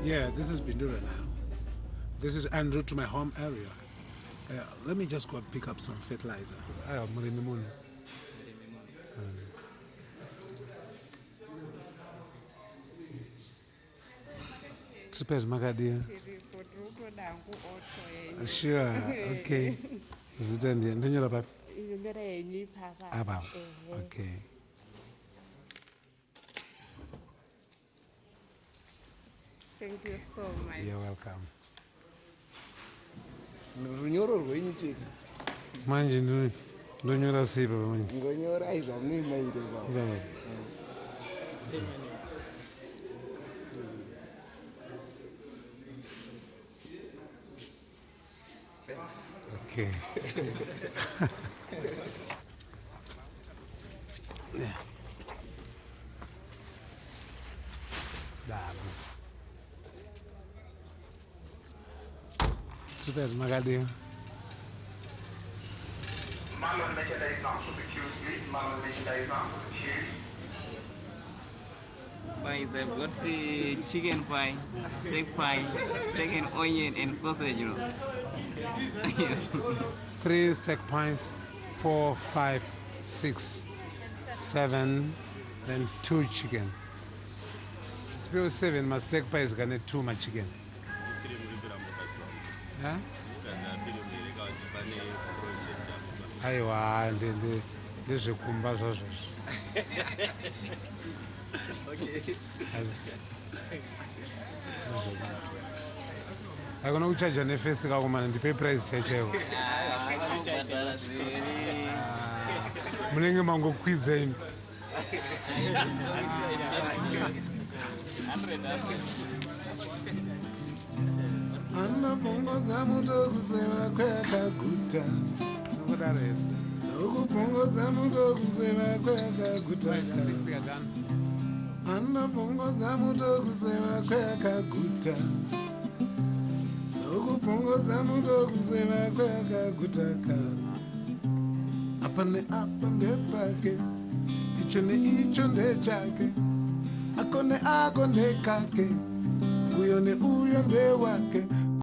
Yeah, this is Bindura now. This is en route to my home area. Let me just go and pick up some fertilizer. Sure, okay. Okay. Thank you so much. You're welcome. Manje ndonyora sei baba manje? Ngonyora izvamuimaire baba. Thanks. Okay. Yeah. Super, Magadio. Pies, I've got chicken pie, steak pie, steak and onion and sausage, you know. 3 steak pies, 4, 5, 6, 7, then 2 chicken. People 7 must steak pies gonna 2 much chicken. Huh? Aiwa, this is kumba sausage. Okay. I'm going to charge an FS and the price check. Mlinga mango cuisine. Anna pongo zamuto kusema kweka guta. Chukudare. Oku pongo zamuto kusema kweka guta. Anna pongo zamuto kusema kweka guta. Oku pongo zamuto kusema kweka guta ka. Apane pake. Icho nde chake. Akone kake. Uyo nde wake.